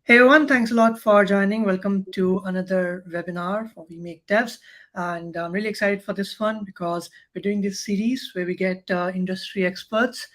Hey everyone, thanks a lot for joining. Welcome to another webinar for We Make Devs. And I'm really excited for this one because we're doing this series where we get industry experts,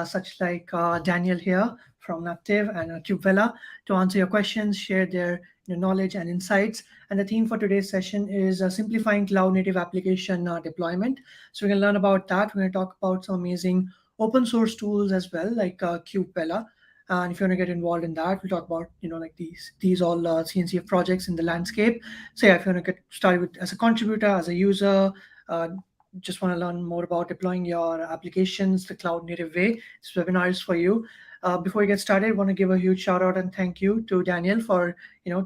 such like Daniel here from Napptive and KubeVela, to answer your questions, share their knowledge and insights. And the theme for today's session is simplifying cloud native application deployment. So we're going to learn about that. We're going to talk about some amazing open source tools as well, like KubeVela. And if you want to get involved in that, we'll talk about like these all CNCF projects in the landscape. So yeah, if you want to get started with as a contributor, as a user, uh, just want to learn more about deploying your applications the cloud native way, this webinar is for you. Before we get started, I want to give a huge shout out and thank you to Daniel for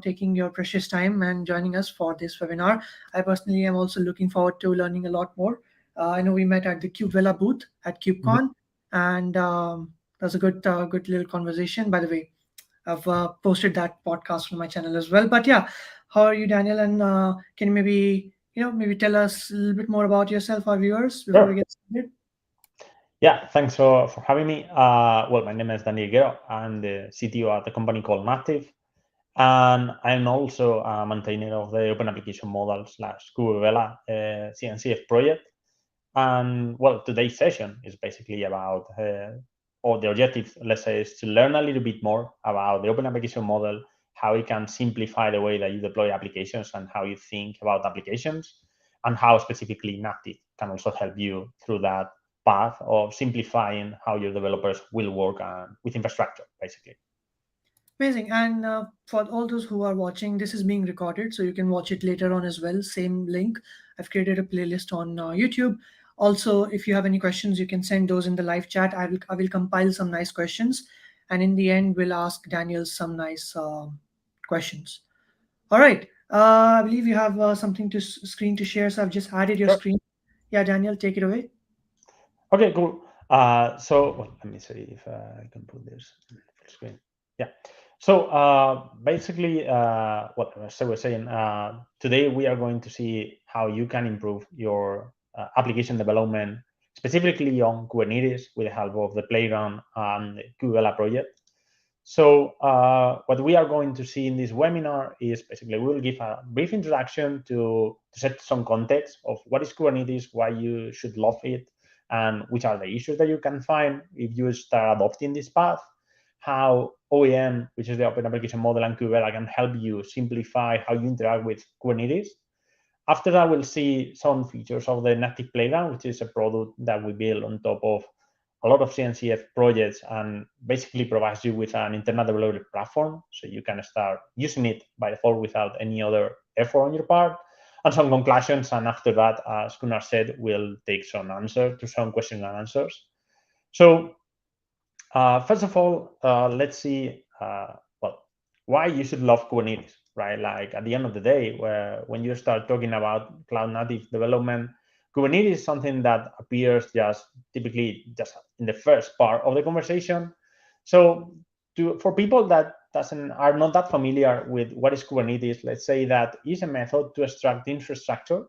taking your precious time and joining us for this webinar. I personally am also looking forward to learning a lot more. I know we met at the KubeVela booth at KubeCon, and that was a good little conversation. By the way, I've posted that podcast on my channel as well. But yeah, how are you, Daniel? And can you maybe tell us a little bit more about yourself, our viewers, before we Sure. get started? Yeah, thanks for having me. Well, my name is Daniel Guerrero. I'm the CTO at a company called Napptive, and I'm also a maintainer of the Open Application Model / KubeVela CNCF project. And well, today's session is basically about, or the objective, let's say, is to learn a little bit more about the Open Application Model, how it can simplify the way that you deploy applications and how you think about applications, and how specifically Napptive can also help you through that path of simplifying how your developers will work with infrastructure, basically. Amazing. And for all those who are watching, this is being recorded, so you can watch it later on as well. Same link. I've created a playlist on YouTube. Also, if you have any questions, you can send those in the live chat. I will compile some nice questions, and in the end, we'll ask Daniel some nice questions. All right. I believe you have something to screen to share, so I've just added your Sure. screen. Yeah, Daniel, take it away. Okay, cool. So well, let me see if I can put this on full screen. Yeah. So basically, what I was saying, today we are going to see how you can improve your application development, specifically on Kubernetes with the help of the Playground and the KubeVela project. So what we are going to see in this webinar is basically we will give a brief introduction to set some context of what is Kubernetes, why you should love it, and which are the issues that you can find if you start adopting this path, how OAM, which is the Open Application Model, and KubeVela can help you simplify how you interact with Kubernetes. After that, we'll see some features of the Napptive Playground, which is a product that we build on top of a lot of CNCF projects and basically provides you with an internal developer platform. So you can start using it by default without any other effort on your part. And some conclusions. And after that, as Gunnar said, we'll take some answers to some questions and answers. So first of all, let's see, well, why you should love Kubernetes, right? Like at the end of the day, when you start talking about cloud native development, Kubernetes is something that appears just typically just in the first part of the conversation. So for people that are not that familiar with what is Kubernetes, let's say that is a method to extract infrastructure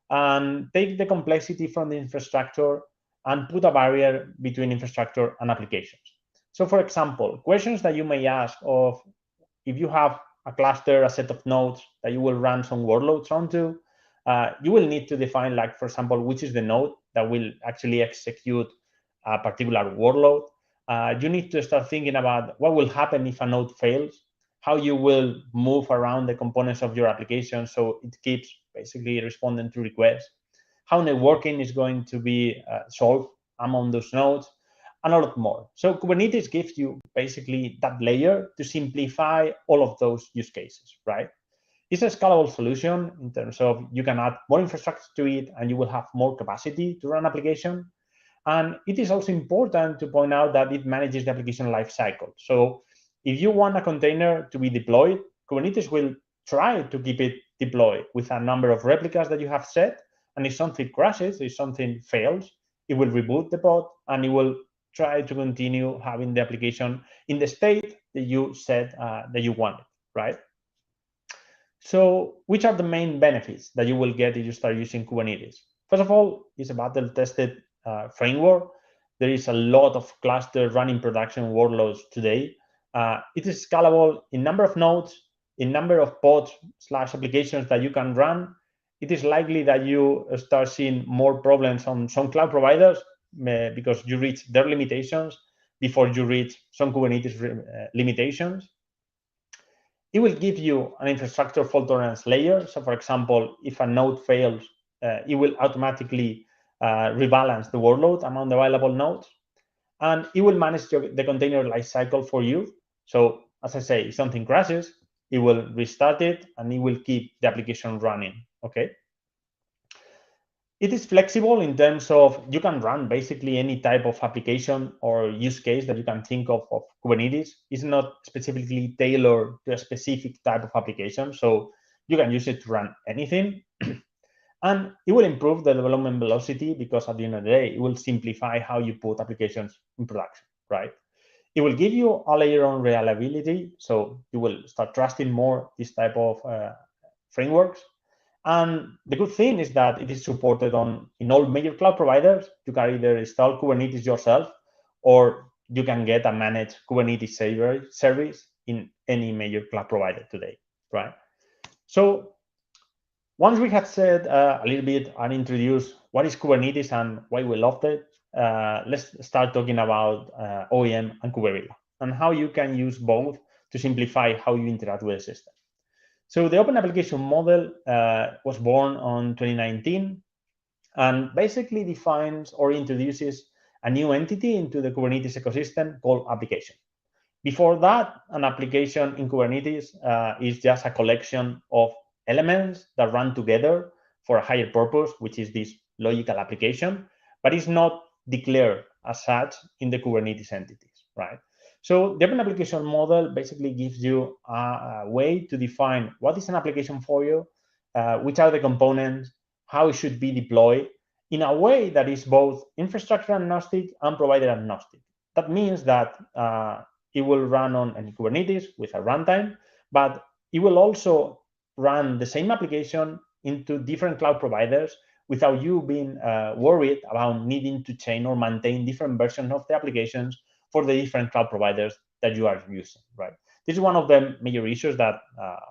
and take the complexity from the infrastructure and put a barrier between infrastructure and applications. So for example, questions that you may ask of if you have a cluster, a set of nodes that you will run some workloads onto, you will need to define, like, for example, which is the node that will actually execute a particular workload. You need to start thinking about what will happen if a node fails, how you will move around the components of your application so it keeps basically responding to requests, how networking is going to be solved among those nodes, and a lot more. So Kubernetes gives you basically that layer to simplify all of those use cases, right? It's a scalable solution in terms of you can add more infrastructure to it and you will have more capacity to run application. And it is also important to point out that it manages the application lifecycle. So if you want a container to be deployed, Kubernetes will try to keep it deployed with a number of replicas that you have set. And if something crashes, if something fails, it will reboot the pod and it will try to continue having the application in the state that you said that you wanted, right? So which are the main benefits that you will get if you start using Kubernetes? First of all, it's a battle-tested framework. There is a lot of cluster running production workloads today. It is scalable in number of nodes, in number of pods / applications that you can run. It is likely that you start seeing more problems on some cloud providers because you reach their limitations before you reach some Kubernetes limitations. It will give you an infrastructure fault tolerance layer. So for example, if a node fails, it will automatically rebalance the workload among the available nodes. And it will manage the container lifecycle for you. So as I say, if something crashes, it will restart it and it will keep the application running, okay? It is flexible in terms of you can run basically any type of application or use case that you can think of Kubernetes. It's not specifically tailored to a specific type of application. So you can use it to run anything. And it will improve the development velocity because at the end of the day, it will simplify how you put applications in production, right? It will give you a layer on reliability. So you will start trusting more this type of frameworks. And the good thing is that it is supported in all major cloud providers. You can either install Kubernetes yourself, or you can get a managed Kubernetes service in any major cloud provider today, right? So once we have said a little bit and introduced what is Kubernetes and why we loved it, let's start talking about OEM and KubeVela and how you can use both to simplify how you interact with the system. So the open application model was born on 2019 and basically defines or introduces a new entity into the Kubernetes ecosystem called application. Before that, an application in Kubernetes is just a collection of elements that run together for a higher purpose, which is this logical application, but it's not declared as such in the Kubernetes entities, right? So the open application model basically gives you a way to define what is an application for you, which are the components, how it should be deployed in a way that is both infrastructure agnostic and provider agnostic. That means that it will run on any Kubernetes with a runtime, but it will also run the same application into different cloud providers without you being worried about needing to change or maintain different versions of the applications for the different cloud providers that you are using, right? This is one of the major issues that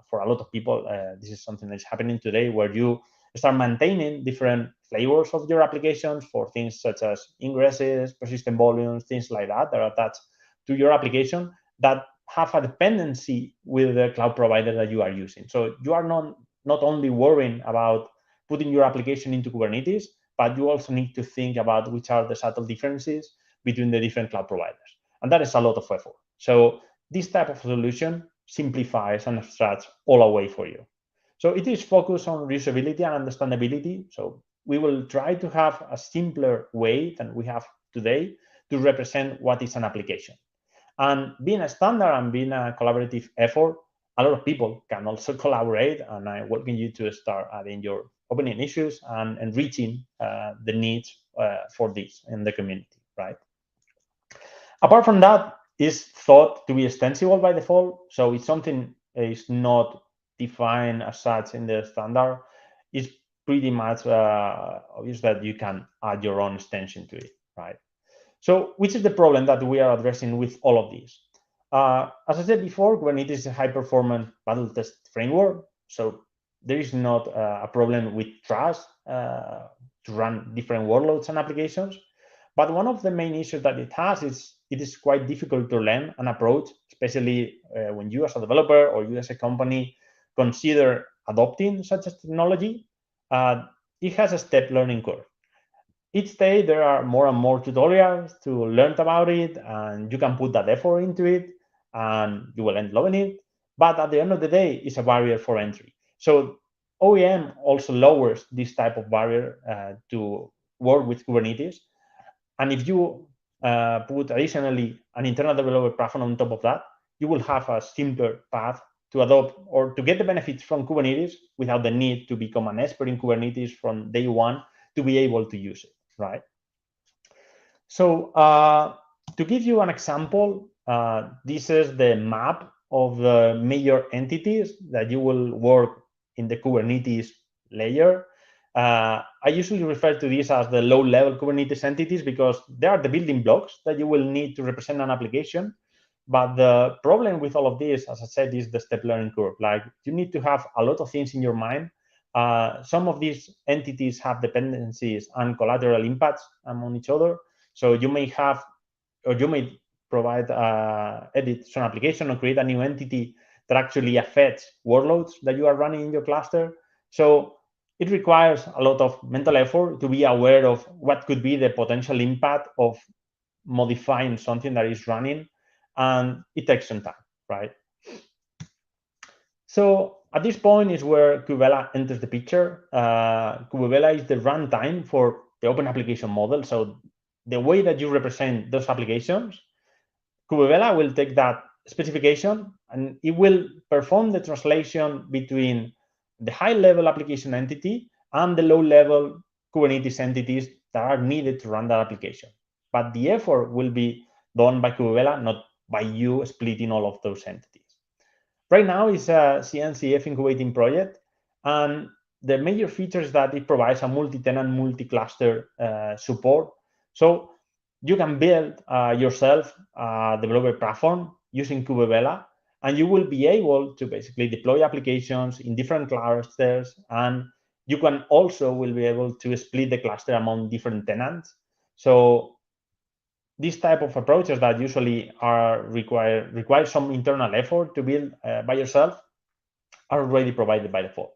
for a lot of people, this is something that's happening today where you start maintaining different flavors of your applications for things such as ingresses, persistent volumes, things like that are attached to your application that have a dependency with the cloud provider that you are using. So you are not only worrying about putting your application into Kubernetes, but you also need to think about which are the subtle differences between the different cloud providers. And that is a lot of effort. So this type of solution simplifies and abstracts all away for you. So it is focused on reusability and understandability. So we will try to have a simpler way than we have today to represent what is an application. And being a standard and being a collaborative effort, a lot of people can also collaborate. And I welcome you to start adding your opening issues and enriching the needs for this in the community, right? Apart from that, it's thought to be extensible by default. So if something is not defined as such in the standard, it's pretty much obvious that you can add your own extension to it, right? So which is the problem that we are addressing with all of these? As I said before, Kubernetes is a high-performance battle test framework. So there is not a problem with trust to run different workloads and applications. But one of the main issues that it has is it is quite difficult to learn an approach, especially when you as a developer or you as a company consider adopting such a technology. It has a step learning curve. Each day there are more and more tutorials to learn about it, and you can put that effort into it and you will end loving it. But at the end of the day, it's a barrier for entry. So OEM also lowers this type of barrier to work with Kubernetes. And if you put additionally an internal developer platform on top of that, you will have a simpler path to adopt or to get the benefits from Kubernetes without the need to become an expert in Kubernetes from day one to be able to use it, right? So to give you an example, this is the map of the major entities that you will work in the Kubernetes layer. I usually refer to these as the low-level Kubernetes entities because they are the building blocks that you will need to represent an application. But the problem with all of this, as I said, is the step learning curve. Like, you need to have a lot of things in your mind. Some of these entities have dependencies and collateral impacts among each other. So you may have, or you may provide, edit some application or create a new entity that actually affects workloads that you are running in your cluster. So it requires a lot of mental effort to be aware of what could be the potential impact of modifying something that is running, and it takes some time, right? So at this point is where KubeVela enters the picture. KubeVela is the runtime for the open application model. So the way that you represent those applications, KubeVela will take that specification and it will perform the translation between the high-level application entity and the low-level Kubernetes entities that are needed to run that application. But the effort will be done by KubeVela, not by you splitting all of those entities. Right now, it's a CNCF incubating project, and the major feature is that it provides a multi-tenant, multi-cluster support. So you can build yourself a developer platform using KubeVela, and you will be able to basically deploy applications in different clusters, and you can also will be able to split the cluster among different tenants. So these type of approaches that usually are require some internal effort to build by yourself are already provided by default.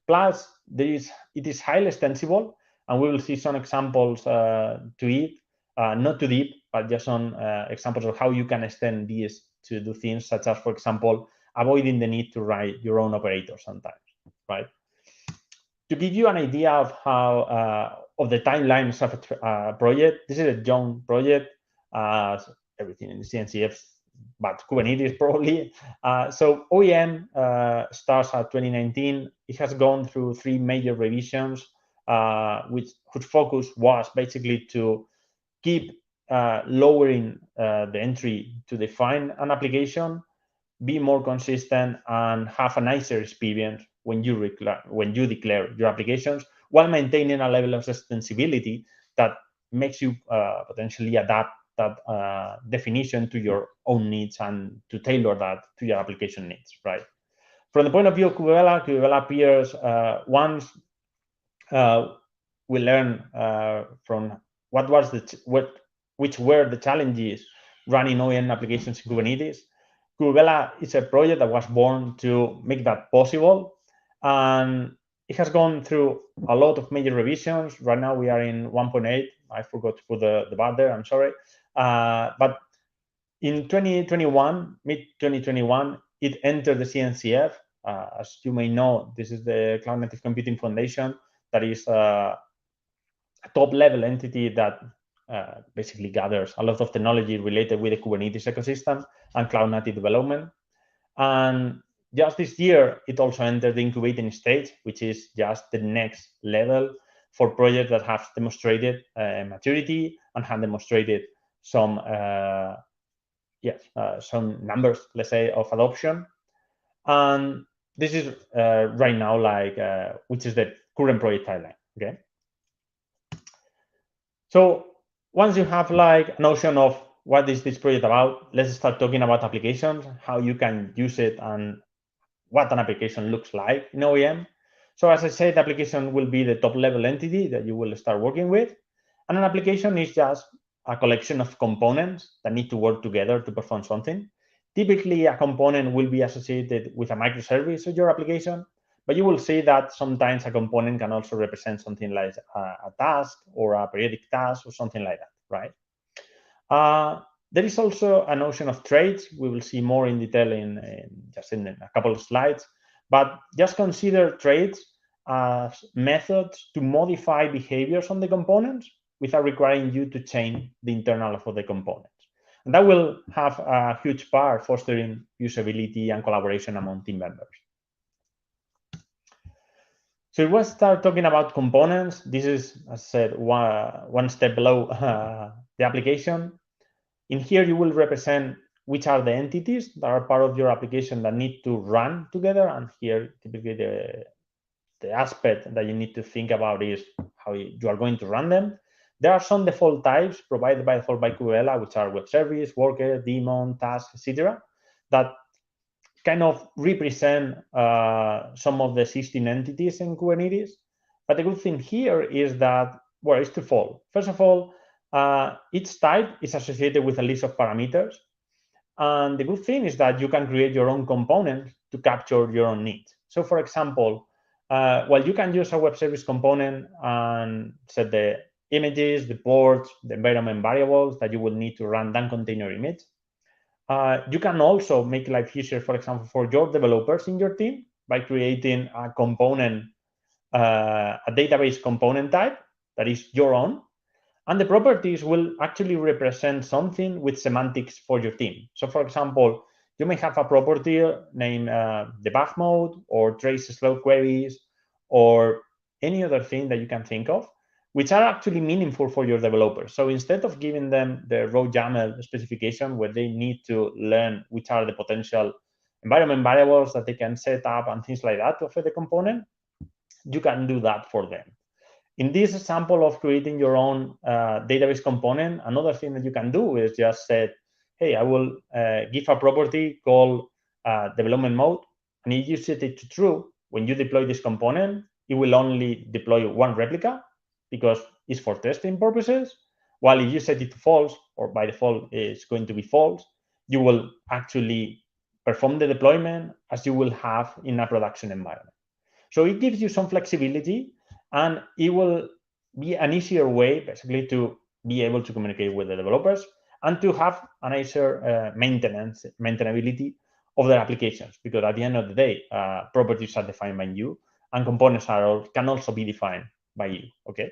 Plus, it is highly extensible, and we will see some examples to it, not too deep, but just some examples of how you can extend these to do things such as, for example, avoiding the need to write your own operator sometimes, right? To give you an idea of how of the timelines of a project, this is a young project, everything in the CNCF, but Kubernetes probably. So OEM starts at 2019. It has gone through 3 major revisions, whose focus was basically to keep lowering the entry to define an application, be more consistent, and have a nicer experience when you declare your applications, while maintaining a level of extensibility that makes you potentially adapt that definition to your own needs and to tailor that to your application needs, right? From the point of view of KubeVela appears once we learn from which were the challenges running OEM applications in Kubernetes. KubeVela is a project that was born to make that possible, and it has gone through a lot of major revisions. Right now we are in 1.8. I forgot to put the bar there, I'm sorry. But in 2021, mid-2021, it entered the CNCF. As you may know, this is the Cloud Native Computing Foundation, that is a top-level entity that basically gathers a lot of technology related with the Kubernetes ecosystem and cloud native development. And just this year, it also entered the incubating stage, which is just the next level for projects that have demonstrated maturity and have demonstrated some some numbers, let's say, of adoption. And this is right now which is the current project timeline. Okay. So once you have a notion of what is this project about, let's start talking about applications, how you can use it, and what an application looks like in OEM. So as I said, the application will be the top-level entity that you will start working with. And an application is just a collection of components that need to work together to perform something. Typically, a component will be associated with a microservice of your application, but you will see that sometimes a component can also represent something like a task or a periodic task or something like that, right? There is also a notion of traits. We will see more in detail in a couple of slides, but just consider traits as methods to modify behaviors on the components without requiring you to change the internal of the components. And that will have a huge part fostering usability and collaboration among team members. So if we start talking about components, this is, as I said, one step below the application. In here, you will represent which are the entities that are part of your application that need to run together. And here, typically, the aspect that you need to think about is how you are going to run them. There are some default types provided by default by KubeVela, which are web service, worker, daemon, task, etc., that kind of represent some of the existing entities in Kubernetes. But the good thing here is that, well, it's twofold. First of all, each type is associated with a list of parameters. And the good thing is that you can create your own component to capture your own needs. So for example, while you can use a web service component and set the images, the ports, the environment variables that you will need to run that container image, you can also make life easier, for example, for your developers in your team by creating a component, a database component type that is your own. And the properties will actually represent something with semantics for your team. So for example, you may have a property named debug mode or trace slow queries or any other thing that you can think of, which are actually meaningful for your developers. So instead of giving them the raw YAML specification where they need to learn which are the potential environment variables that they can set up and things like that to affect the component, you can do that for them. In this example of creating your own database component, another thing that you can do is just say, hey, I will give a property called development mode, and if you set it to true, when you deploy this component, it will only deploy one replica because it's for testing purposes, while if you set it to false, or by default it's going to be false, you will actually perform the deployment as you will have in a production environment. So it gives you some flexibility, and it will be an easier way, basically, to be able to communicate with the developers and to have a nicer maintainability of their applications. Because at the end of the day, properties are defined by you, and components can also be defined by you. Okay.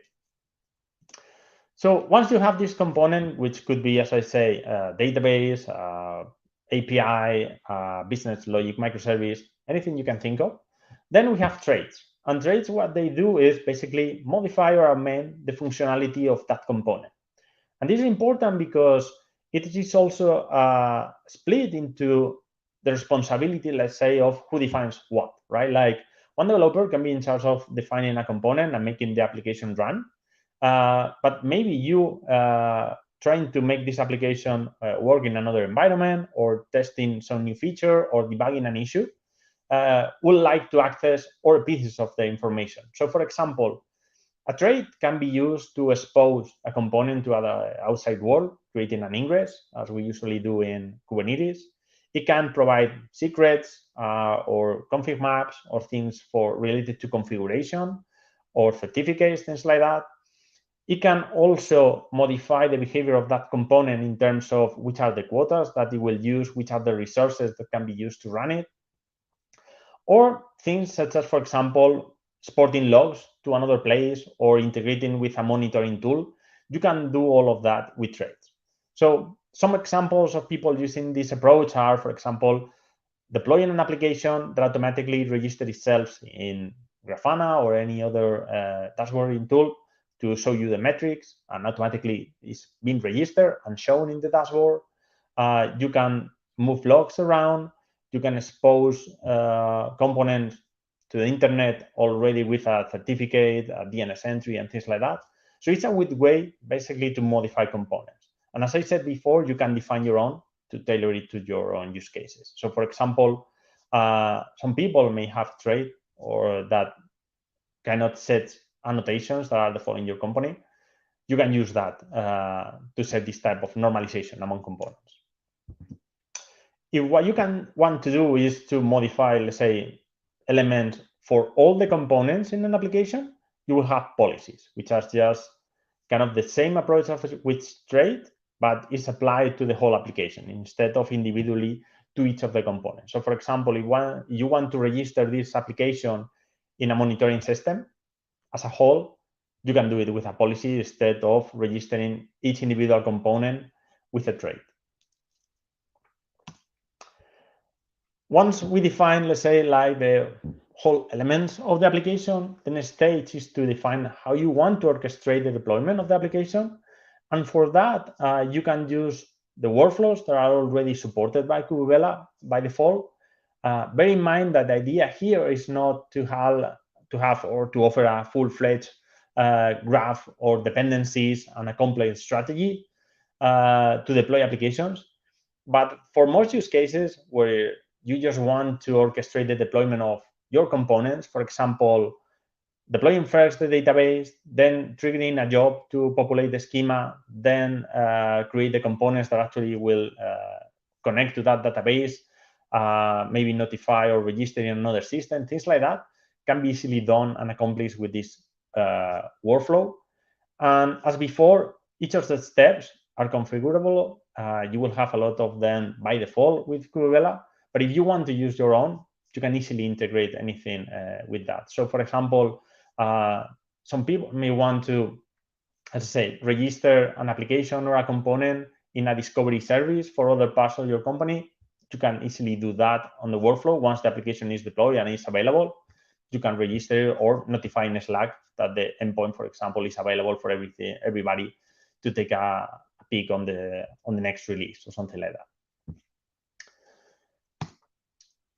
So once you have this component, which could be, as I say, database, API, business logic, microservice, anything you can think of, then we have traits. And traits, what they do is basically modify or amend the functionality of that component. And this is important because it is also split into the responsibility, let's say, of who defines what, right? Like one developer can be in charge of defining a component and making the application run. But maybe you trying to make this application work in another environment, or testing some new feature, or debugging an issue, would like to access all pieces of the information. So for example, a trait can be used to expose a component to the outside world, creating an ingress, as we usually do in Kubernetes. It can provide secrets or config maps or things related to configuration or certificates, things like that. It can also modify the behavior of that component in terms of which are the quotas that it will use, which are the resources that can be used to run it. Or things such as, for example, exporting logs to another place or integrating with a monitoring tool. You can do all of that with traits. So some examples of people using this approach are, for example, deploying an application that automatically registers itself in Grafana or any other dashboarding tool to show you the metrics, and automatically is being registered and shown in the dashboard. You can move logs around. You can expose components to the internet already with a certificate, a DNS entry, and things like that. So it's a good way, basically, to modify components. And as I said before, you can define your own to tailor it to your own use cases. So for example, some people may have trait or that cannot set annotations that are default in your company. You can use that to set this type of normalization among components. If what you want to do is to modify, let's say, elements for all the components in an application, you will have policies, which are just kind of the same approach with trait, but it's applied to the whole application instead of individually to each of the components. So for example, if you want to register this application in a monitoring system as a whole, you can do it with a policy instead of registering each individual component with a trait. Once we define, let's say, like the whole elements of the application, the next stage is to define how you want to orchestrate the deployment of the application. And for that, you can use the workflows that are already supported by KubeVela by default. Bear in mind that the idea here is not to have or to offer a full-fledged graph or dependencies and a complex strategy to deploy applications. But for most use cases where you just want to orchestrate the deployment of your components, for example, deploying first the database, then triggering a job to populate the schema, then create the components that actually will connect to that database, maybe notify or register in another system, things like that can be easily done and accomplished with this workflow. And as before, each of the steps are configurable. You will have a lot of them by default with KubeVela, but if you want to use your own, you can easily integrate anything with that. So for example, some people may want to, as I say, register an application or a component in a discovery service for other parts of your company. You can easily do that on the workflow. Once the application is deployed and is available, you can register or notify in Slack that the endpoint, for example, is available for everybody to take a peek on the next release or something like that.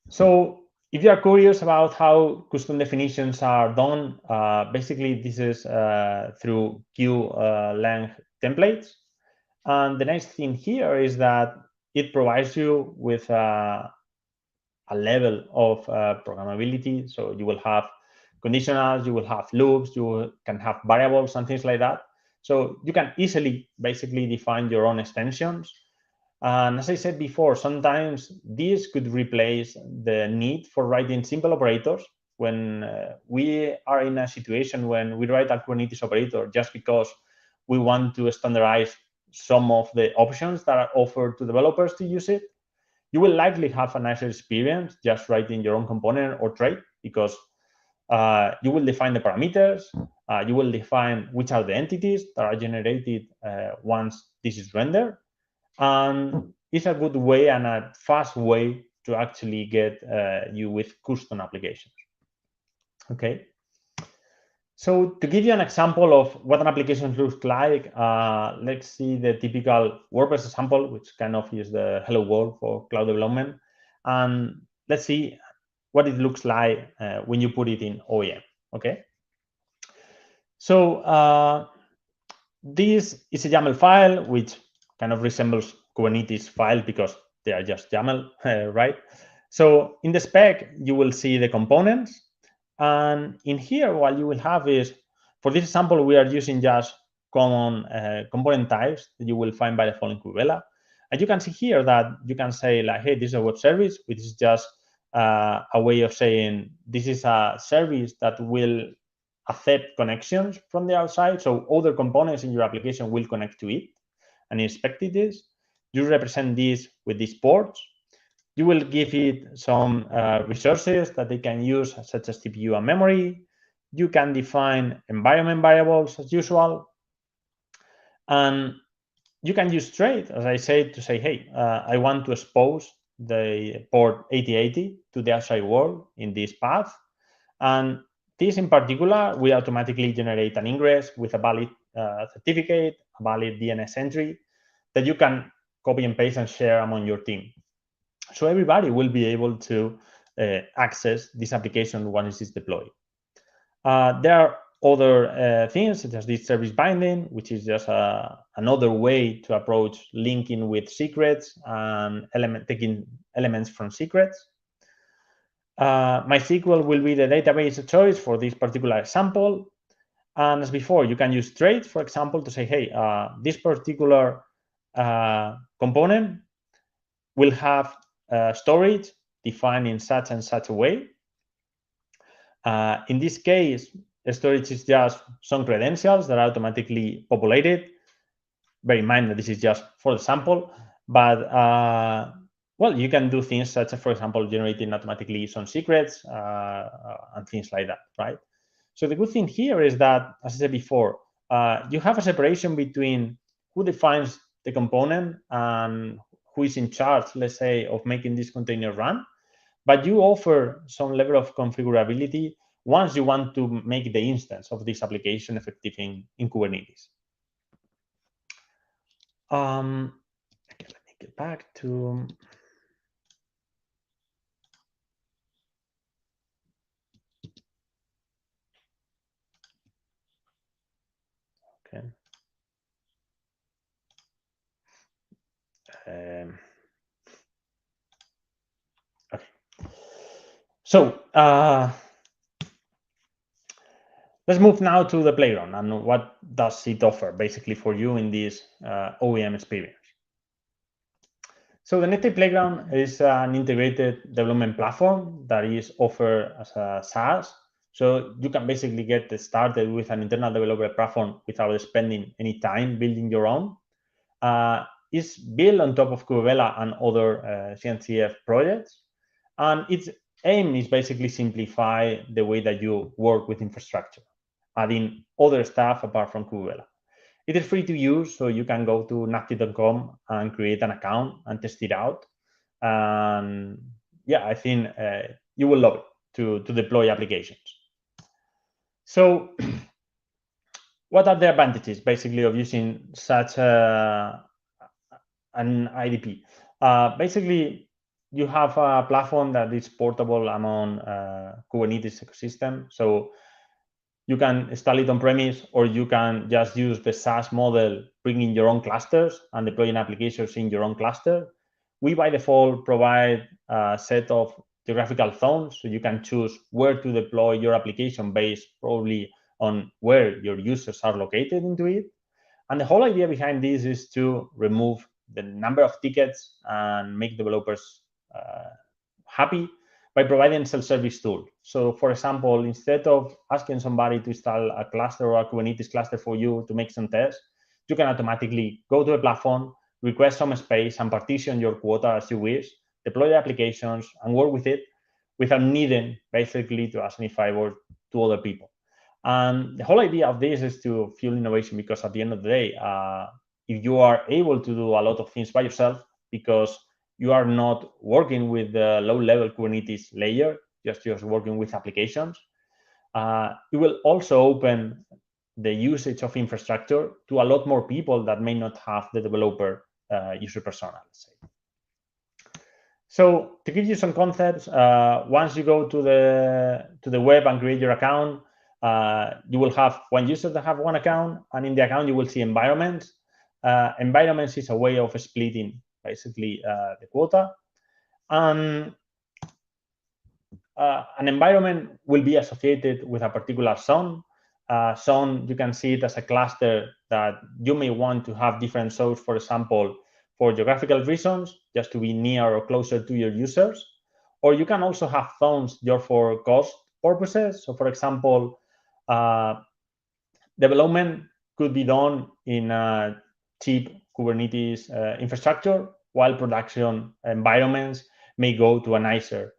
So if you are curious about how custom definitions are done, basically this is through Q-length templates. And the nice thing here is that it provides you with a level of programmability. So you will have conditionals, you will have loops, you can have variables and things like that. So you can easily basically define your own extensions. And as I said before, sometimes this could replace the need for writing simple operators when we are in a situation when we write a Kubernetes operator just because we want to standardize some of the options that are offered to developers to use it. You will likely have a nicer experience just writing your own component or trait because you will define the parameters, you will define which are the entities that are generated once this is rendered. And it's a good way and a fast way to actually get you with custom applications. Okay. So to give you an example of what an application looks like, let's see the typical WordPress example, which kind of is the hello world for cloud development. And let's see what it looks like when you put it in OEM. Okay. So this is a YAML file, which kind of resembles Kubernetes file because they are just YAML, right? So in the spec, you will see the components. And in here, what you will have is, for this example, we are using just common component types that you will find by default in KubeVela. And you can see here that you can say like, hey, this is a web service, which is just a way of saying this is a service that will accept connections from the outside. So other components in your application will connect to it and inspect it. You represent this with these ports. You will give it some resources that they can use, such as CPU and memory. You can define environment variables as usual. And you can use trait, as I said, to say, hey, I want to expose the port 8080 to the outside world in this path. And this in particular will automatically generate an ingress with a valid certificate, a valid DNS entry that you can copy and paste and share among your team. So everybody will be able to access this application once it's deployed. There are other things such as this service binding, which is just another way to approach linking with secrets and taking elements from secrets. MySQL will be the database of choice for this particular example. And as before, you can use traits, for example, to say, hey, this particular component will have storage defined in such and such a way. In this case, storage is just some credentials that are automatically populated. Bear in mind that this is just for the sample, but well, you can do things such as, for example, generating automatically some secrets and things like that, right? So the good thing here is that, as I said before, you have a separation between who defines the component and who is in charge, let's say, of making this container run. But you offer some level of configurability once you want to make the instance of this application effective in Kubernetes. Okay, let me get back to... Okay. Okay. So let's move now to the playground and what does it offer basically for you in this OEM experience. So the Napptive Playground is an integrated development platform that is offered as a SaaS. So you can basically get started with an internal developer platform without spending any time building your own. It's built on top of KubeVela and other CNCF projects. And its aim is basically simplify the way that you work with infrastructure, adding other stuff apart from KubeVela. It is free to use, so you can go to napptive.com and create an account and test it out. And yeah, I think you will love it to deploy applications. So what are the advantages basically of using such an IDP? Basically, you have a platform that is portable among Kubernetes ecosystem. So you can install it on premise, or you can just use the SaaS model, bringing your own clusters and deploying applications in your own cluster. We, by default, provide a set of geographical zones, so you can choose where to deploy your application based probably on where your users are located into it. And the whole idea behind this is to remove the number of tickets and make developers happy by providing a self-service tool. So for example, instead of asking somebody to install a cluster or a Kubernetes cluster for you to make some tests, you can automatically go to a platform, request some space, and partition your quota as you wish, deploy the applications, and work with it without needing basically to ask any favor to other people. And the whole idea of this is to fuel innovation, because at the end of the day, if you are able to do a lot of things by yourself, because you are not working with the low-level Kubernetes layer, just working with applications, it will also open the usage of infrastructure to a lot more people that may not have the developer user persona, let's say. So to give you some concepts, once you go to the web and create your account, you will have one user that have one account, and in the account you will see environments. Environments is a way of splitting basically the quota. And an environment will be associated with a particular zone. Zone, you can see it as a cluster that you may want to have different zones, for example, for geographical reasons, just to be near or closer to your users. Or you can also have zones just for cost purposes. So for example, development could be done in a cheap Kubernetes infrastructure, while production environments may go to a nicer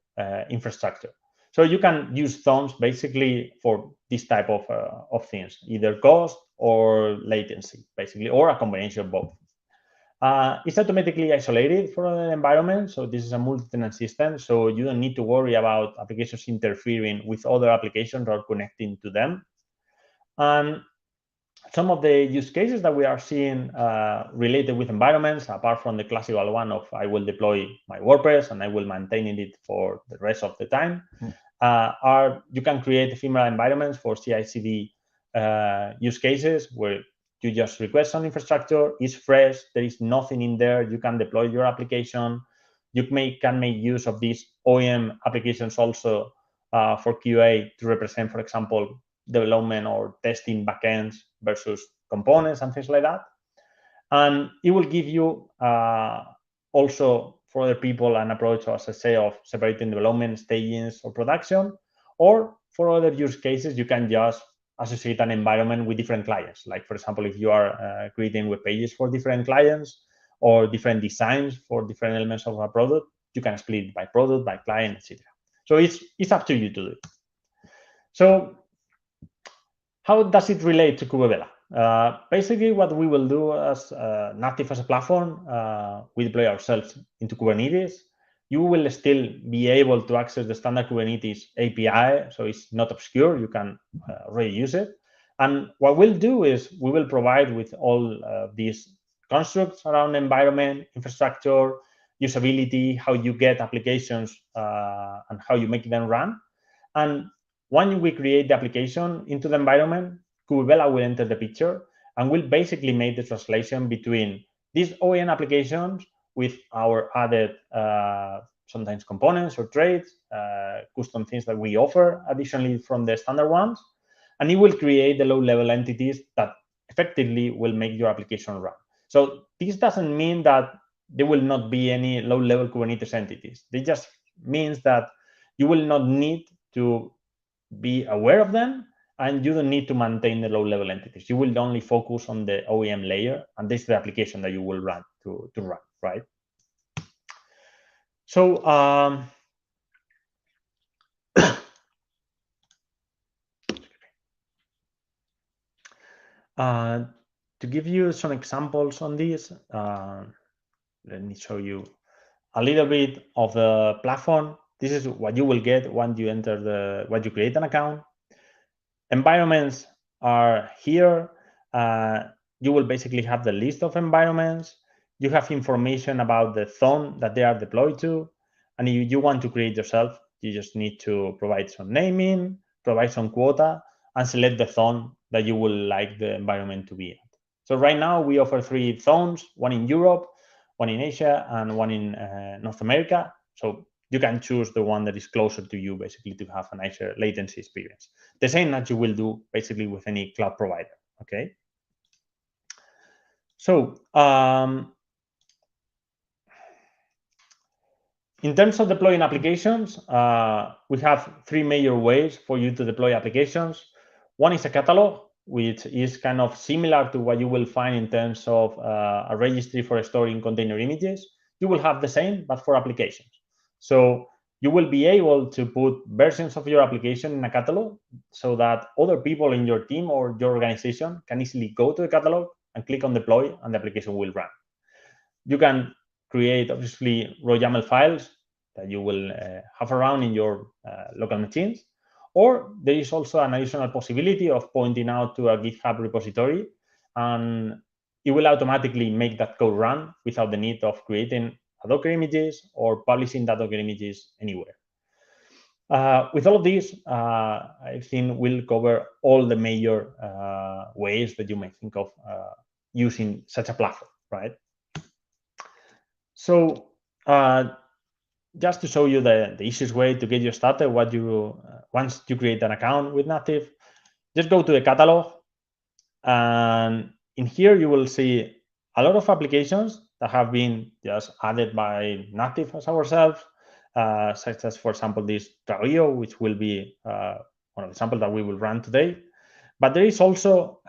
infrastructure. So you can use zones basically for this type of things, either cost or latency, basically, or a combination of both. It's automatically isolated from the environment. So this is a multi-tenant system. So you don't need to worry about applications interfering with other applications or connecting to them. And some of the use cases that we are seeing related with environments, apart from the classical one of I will deploy my WordPress and I will maintain it for the rest of the time, are you can create ephemeral environments for CI/CD use cases where you just request some infrastructure, it's fresh, there is nothing in there, you can deploy your application. You can make use of these OEM applications also for QA to represent, for example, development or testing backends versus components and things like that. And it will give you also for other people an approach, as I say, of separating development, stagings, or production. Or for other use cases, you can just associate an environment with different clients. Like, for example, if you are creating web pages for different clients or different designs for different elements of a product, you can split it by product, by client, etc. So it's up to you to do it. So how does it relate to KubeVela? Basically, what we will do as Napptive as a platform, we deploy ourselves into Kubernetes. You will still be able to access the standard Kubernetes API, so it's not obscure. You can already use it. And what we'll do is we will provide with all these constructs around environment, infrastructure, usability, how you get applications and how you make them run. And when we create the application into the environment, KubeVela will enter the picture, and will basically make the translation between these OEM applications with our added sometimes components or traits, custom things that we offer additionally from the standard ones, and it will create the low-level entities that effectively will make your application run. So this doesn't mean that there will not be any low-level Kubernetes entities. It just means that you will not need to be aware of them, and you don't need to maintain the low-level entities. You will only focus on the OEM layer, and this is the application that you will run to run, right? So to give you some examples on this, let me show you a little bit of the platform. This is what you will get when you enter when you create an account. Environments are here. You will basically have the list of environments. You have information about the zone that they are deployed to. And if you want to create yourself, you just need to provide some naming, provide some quota, and select the zone that you would like the environment to be at. So right now we offer 3 zones, one in Europe, one in Asia, and one in North America. So you can choose the one that is closer to you, basically, to have a nicer latency experience. The same that you will do basically with any cloud provider, okay? So in terms of deploying applications, we have 3 major ways for you to deploy applications. One is a catalog, which is kind of similar to what you will find in terms of a registry for storing container images. You will have the same, but for applications. So you will be able to put versions of your application in a catalog so that other people in your team or your organization can easily go to the catalog and click on deploy, and the application will run. You can create, obviously, raw YAML files that you will have around in your local machines. Or there is also an additional possibility of pointing out to a GitHub repository, and it will automatically make that code run without the need of creating a Docker images or publishing that Docker images anywhere. With all of these, I think we'll cover all the major ways that you may think of using such a platform, right? So just to show you the easiest way to get you started, once you create an account with Napptive, just go to the catalog, and in here you will see a lot of applications that have been just added by Napptive as ourselves, such as, for example, this Trailio, which will be one of the samples that we will run today. But there is also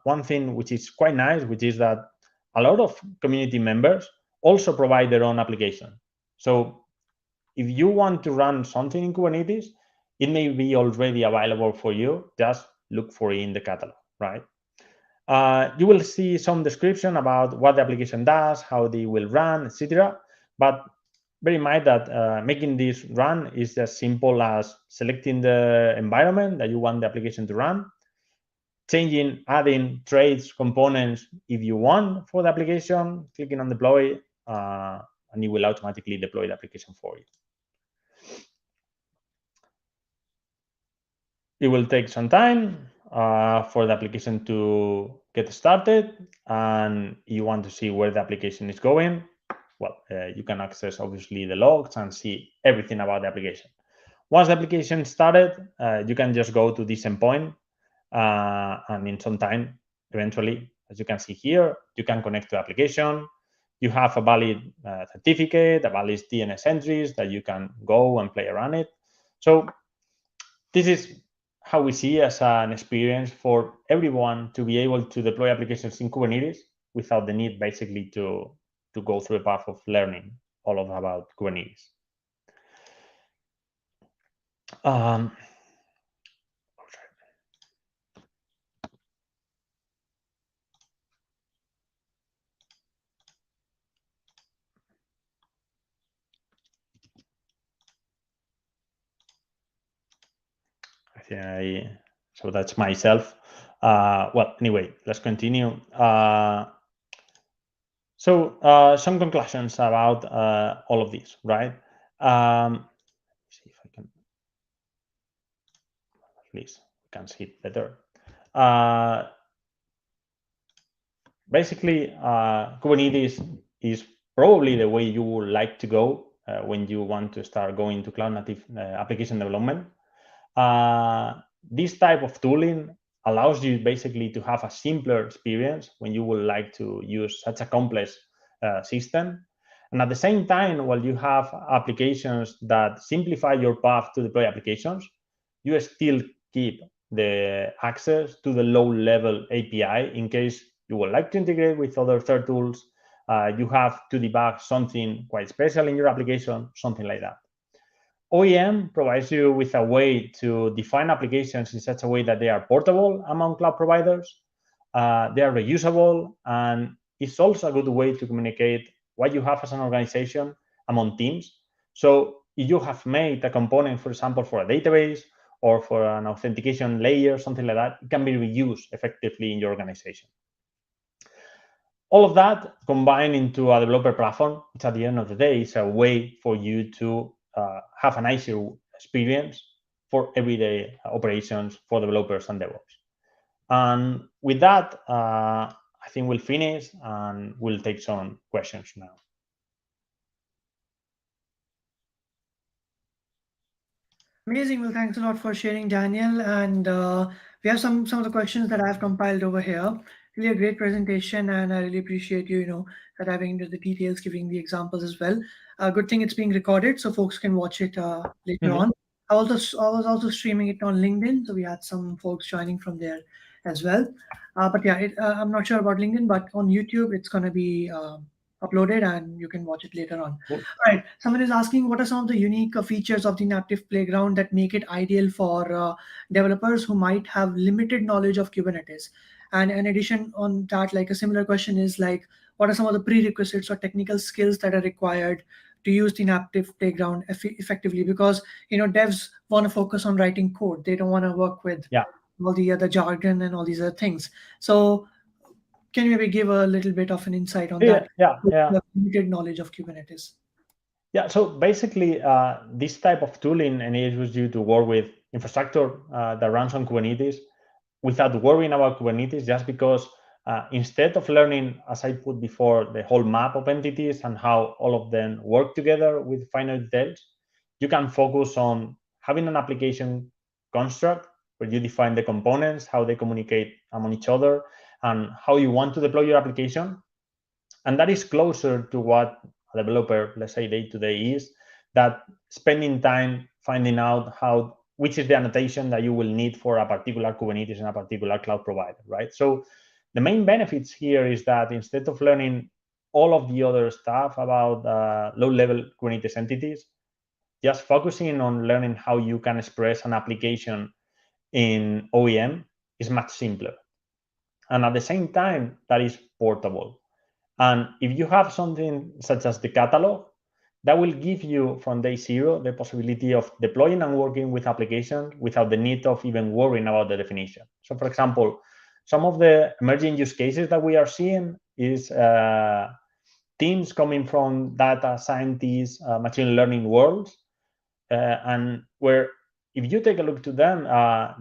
one thing which is quite nice, which is that a lot of community members also provide their own application. So if you want to run something in Kubernetes, it may be already available for you. Just look for it in the catalog, right? You will see some description about what the application does, how they will run, etc. But bear in mind that making this run is as simple as selecting the environment that you want the application to run, adding traits, components if you want for the application, clicking on deploy, and it will automatically deploy the application for you. It will take some time for the application to get started, and you want to see where the application is going. Well, you can access, obviously, the logs and see everything about the application. Once the application started, you can just go to this endpoint, and in some time, eventually, as you can see here, you can connect to the application. You have a valid certificate, a valid DNS entries that you can go and play around it. So this is how we see as an experience for everyone to be able to deploy applications in Kubernetes without the need, basically, to go through a path of learning all about Kubernetes. So that's myself. Well, anyway, let's continue. So some conclusions about all of this, right? Let's see if I can, at least we can see it better. basically, Kubernetes is probably the way you would like to go when you want to start going to cloud native application development. This type of tooling allows you basically to have a simpler experience when you would like to use such a complex system. And at the same time, while you have applications that simplify your path to deploy applications, you still keep the access to the low-level API in case you would like to integrate with other third tools. You have to debug something quite special in your application, something like that. OEM provides you with a way to define applications in such a way that they are portable among cloud providers, they are reusable, and it's also a good way to communicate what you have as an organization among teams. So if you have made a component, for example, for a database or for an authentication layer, something like that, it can be reused effectively in your organization. All of that combined into a developer platform, which at the end of the day is a way for you to have a nicer experience for everyday operations for developers and DevOps. And with that, I think we'll finish and we'll take some questions now. Amazing. Well, thanks a lot for sharing, Daniel. And we have some of the questions that I've compiled over here. Really a great presentation, and I really appreciate you, diving into the details, giving the examples as well. Good thing it's being recorded, so folks can watch it later on. I was also streaming it on LinkedIn, so we had some folks joining from there as well. But yeah, I'm not sure about LinkedIn, but on YouTube, it's going to be uploaded, and you can watch it later on. Cool. All right. Someone is asking, what are some of the unique features of the Napptive Playground that make it ideal for developers who might have limited knowledge of Kubernetes? And in addition on that, like a similar question is like, what are some of the prerequisites or technical skills that are required to use the Napptive Playground effectively? Because devs want to focus on writing code; they don't want to work with all the other jargon and all these other things. So can you maybe give a little bit of an insight on that? Limited knowledge of Kubernetes. Yeah, so basically, this type of tooling enables you to work with infrastructure that runs on Kubernetes without worrying about Kubernetes, just because instead of learning, as I put before, the whole map of entities and how all of them work together with finer details, you can focus on having an application construct where you define the components, how they communicate among each other, and how you want to deploy your application. And that is closer to what a developer, let's say day to day, is that spending time finding out which is the annotation that you will need for a particular Kubernetes and a particular cloud provider, right? So the main benefits here is that instead of learning all of the other stuff about low-level Kubernetes entities, just focusing on learning how you can express an application in OEM is much simpler. And at the same time, that is portable. And if you have something such as the catalog, that will give you from day zero the possibility of deploying and working with applications without the need of even worrying about the definition. So for example, some of the emerging use cases that we are seeing is teams coming from data scientists, machine learning worlds, and where if you take a look to them,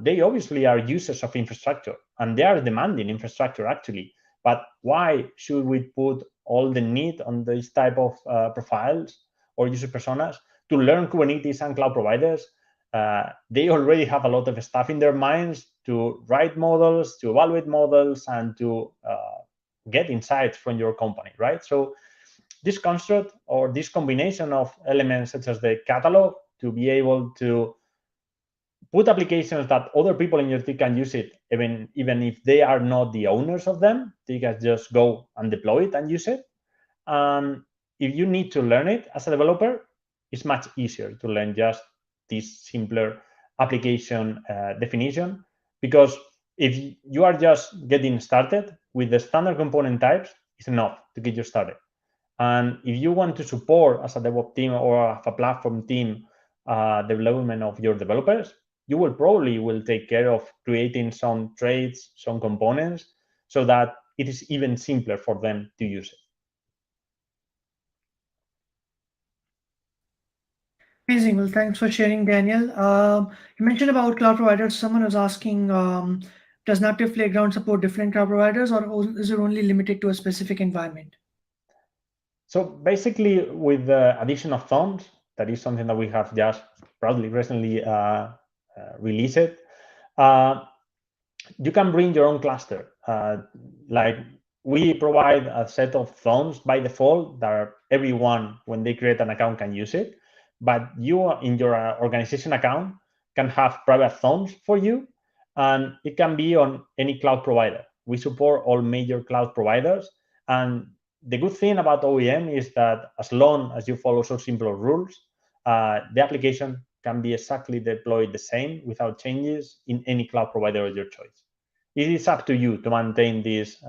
they obviously are users of infrastructure and they are demanding infrastructure actually. But why should we put all the need on this type of profiles or user personas to learn Kubernetes and cloud providers? They already have a lot of stuff in their minds to write models, to evaluate models, and to get insights from your company, right? So this construct or this combination of elements such as the catalog to be able to put applications that other people in your team can use it, even if they are not the owners of them, they can just go and deploy it and use it. And if you need to learn it as a developer, it's much easier to learn just this simpler application definition, because if you are just getting started with the standard component types, it's enough to get you started. And if you want to support as a DevOps team or as a platform team development of your developers, you will probably take care of creating some traits, some components, so that it is even simpler for them to use it. Amazing. Well, thanks for sharing, Daniel. You mentioned about cloud providers. Someone was asking, Does Napptive Playground support different cloud providers, or is it only limited to a specific environment? So basically, with the addition of zones, that is something that we have just probably recently released. You can bring your own cluster. Like we provide a set of zones by default that everyone, when they create an account, can use it. But you, in your organization account, can have private zones for you, and it can be on any cloud provider. We support all major cloud providers, and the good thing about OEM is that as long as you follow so simple rules, the application can be exactly deployed the same without changes in any cloud provider of your choice. It is up to you to maintain this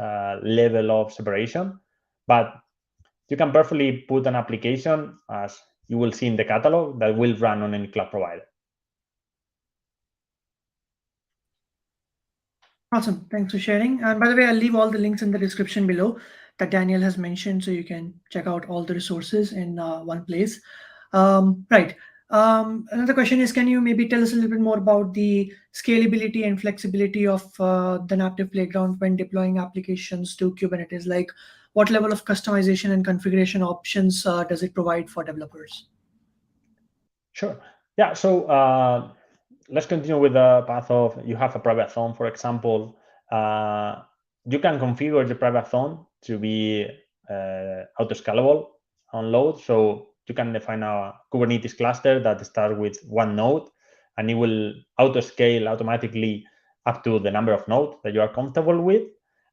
level of separation, but you can perfectly put an application, as you will see in the catalog, that will run on any cloud provider. Awesome. Thanks for sharing. And by the way, I'll leave all the links in the description below that Daniel has mentioned, so you can check out all the resources in one place. Right. Another question is, can you maybe tell us a little bit more about the scalability and flexibility of the Napptive Playground when deploying applications to Kubernetes? Like, what level of customization and configuration options does it provide for developers? Sure. Yeah. So let's continue with the path of you have a private zone, for example. You can configure the private zone to be auto-scalable on load. So you can define a Kubernetes cluster that starts with one node, and it will auto-scale automatically up to the number of nodes that you are comfortable with.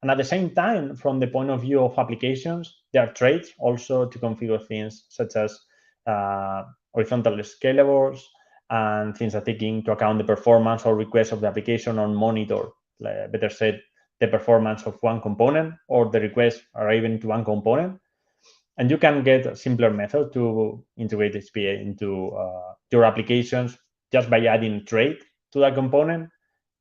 And at the same time, from the point of view of applications, there are traits also to configure things such as horizontal scalables and things that take into account the performance or request of the application or monitor, better said, the performance of one component or the request arriving to one component. And you can get a simpler method to integrate HPA into your applications just by adding trait to that component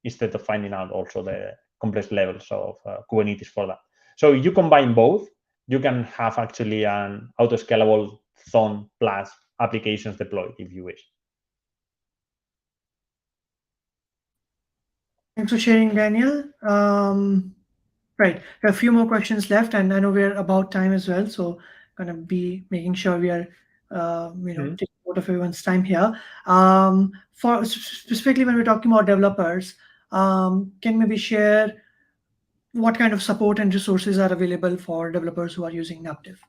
instead of finding out also the complex levels of Kubernetes for that. So you combine both, you can have actually an auto-scalable zone plus applications deployed if you wish. Thanks for sharing, Daniel. Right, we have a few more questions left, and I know we're about time as well, so gonna be making sure we are, taking out of everyone's time here. For specifically when we're talking about developers, can maybe share what kind of support and resources are available for developers who are using Napptive?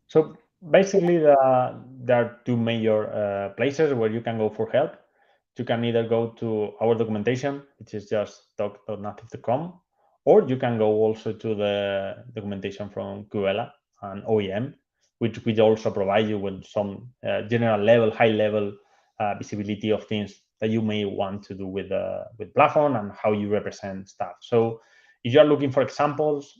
So basically, there are two major places where you can go for help. You can either go to our documentation, which is just doc.napptive.com, or you can go also to the documentation from KubeVela and OEM, which will also provide you with some general level, high level visibility of things that you may want to do with platform and how you represent stuff. So if you are looking for examples,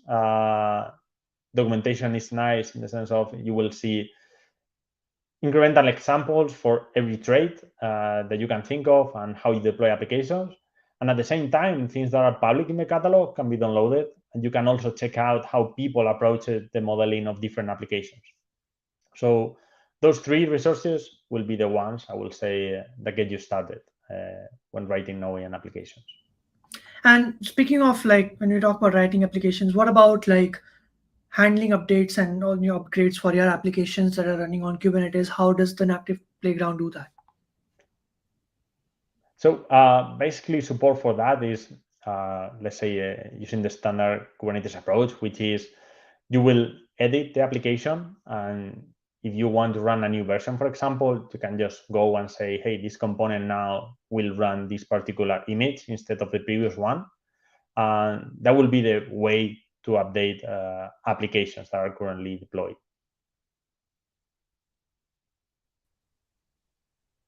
documentation is nice in the sense of you will see incremental examples for every trait that you can think of and how you deploy applications. And at the same time, things that are public in the catalog can be downloaded. And you can also check out how people approach the modeling of different applications. So those three resources will be the ones, I will say, that get you started when writing OEM applications. And speaking of, like, when we talk about writing applications, what about like handling updates and all new upgrades for your applications that are running on Kubernetes? How does the Napptive Playground do that? So basically, support for that is, let's say, using the standard Kubernetes approach, which is you will edit the application. And if you want to run a new version, for example, you can just go and say, hey, this component now will run this particular image instead of the previous one. And that will be the way to update applications that are currently deployed.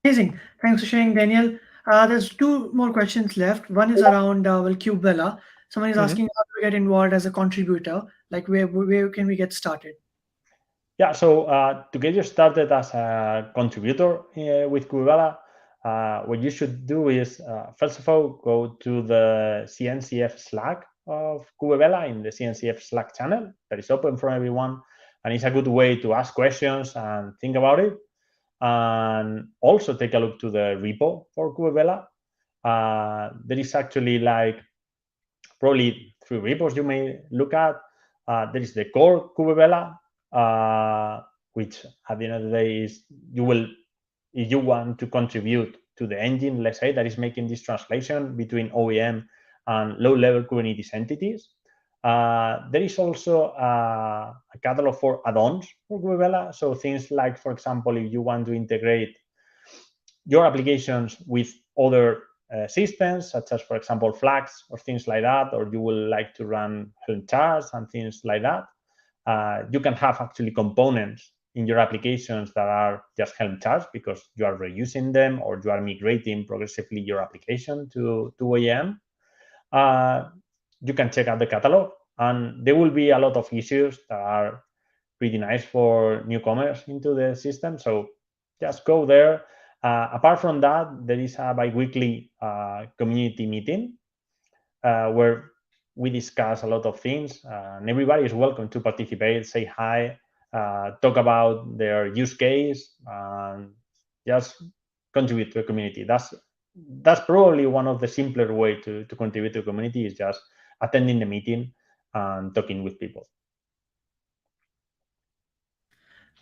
Amazing. Thanks for sharing, Daniel. There's two more questions left. One is around KubeVela. Someone is asking how to get involved as a contributor. Like, where can we get started? Yeah, so to get you started as a contributor with KubeVela, what you should do is, first of all, go to the CNCF Slack of KubeVela in the CNCF Slack channel that is open for everyone. And it's a good way to ask questions and think about it. And also take a look to the repo for KubeVela. There is actually like probably 3 repos you may look at. There is the core KubeVela, which at the end of the day is you will, if you want to contribute to the engine, let's say, that is making this translation between OEM and low-level Kubernetes entities. There is also a catalog for add-ons for KubeVela. So things like, for example, if you want to integrate your applications with other systems, such as, for example, Flags or things like that, or you will like to run Helm charts and things like that, you can have actually components in your applications that are just Helm charts because you are reusing them or you are migrating progressively your application to OEM. You can check out the catalog, and there will be a lot of issues that are pretty nice for newcomers into the system. So just go there. Apart from that, there is a bi-weekly community meeting where we discuss a lot of things, and everybody is welcome to participate, say hi, talk about their use case, and just contribute to the community. That's probably one of the simpler way to contribute to the community, is just attending the meeting and talking with people.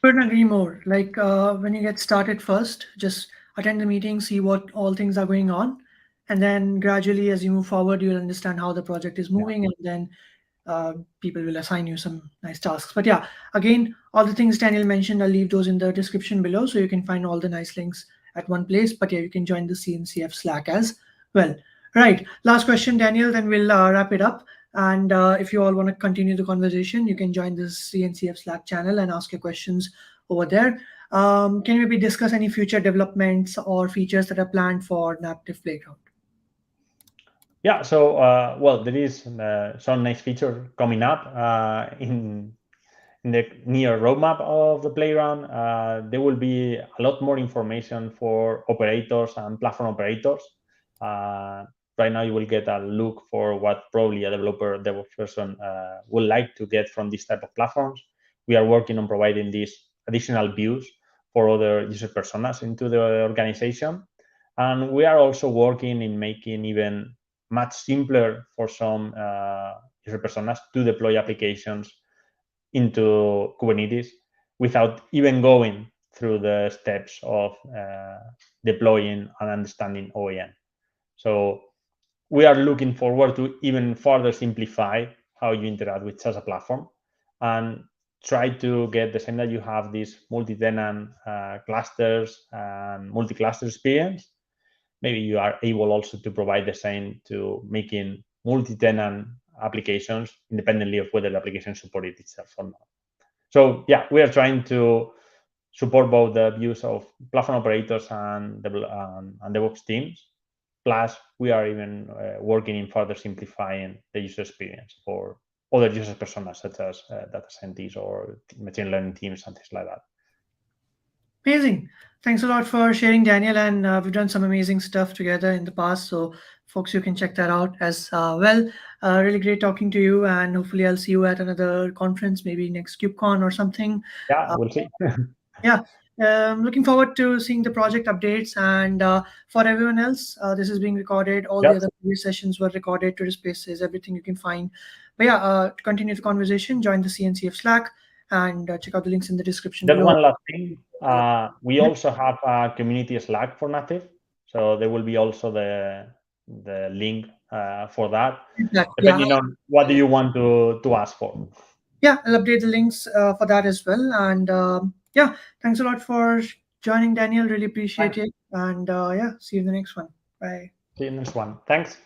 Couldn't agree more. Like when you get started first, just attend the meeting, see what all things are going on, and then gradually, as you move forward, you'll understand how the project is Yeah. moving, and then people will assign you some nice tasks. But yeah, again, all the things Daniel mentioned, I'll leave those in the description below, so you can find all the nice links at one place. But yeah, you can join the CNCF Slack as well. Right. Last question, Daniel. Then we'll wrap it up. And if you all want to continue the conversation, you can join this CNCF Slack channel and ask your questions over there. Can you maybe discuss any future developments or features that are planned for Napptive Playground? Yeah, so well, there is some nice feature coming up in the near roadmap of the playground. There will be a lot more information for operators and platform operators. Right now, you will get a look for what probably a developer, DevOps person would like to get from this type of platforms. We are working on providing these additional views for other user personas into the organization. And we are also working in making even much simpler for some user personas to deploy applications into Kubernetes without even going through the steps of deploying and understanding OEM. So we are looking forward to even further simplify how you interact with such a platform and try to get the same that you have these multi-tenant clusters and multi-cluster experience. Maybe you are able also to provide the same to making multi-tenant applications independently of whether the application supported itself or not. So yeah, we are trying to support both the views of platform operators and DevOps teams. Plus, we are even working in further simplifying the user experience for other user personas, such as data scientists or machine learning teams and things like that. Amazing. Thanks a lot for sharing, Daniel. And we've done some amazing stuff together in the past. So, folks, you can check that out as well. Really great talking to you. And hopefully, I'll see you at another conference, maybe next KubeCon or something. Yeah, we'll see. Yeah. Looking forward to seeing the project updates. And for everyone else, this is being recorded. All the Yep. other previous sessions were recorded to spaces, everything you can find. But yeah, to continue the conversation, join the CNCF Slack and check out the links in the description Just below. one last thing. We also have a community Slack for Napptive, so there will be also the link for that, Yeah, depending on what do you want to ask for. yeah, I'll update the links for that as well. And yeah, thanks a lot for joining, Daniel. Really appreciate Thanks. it. And yeah, see you in the next one. Bye. See you next one. Thanks.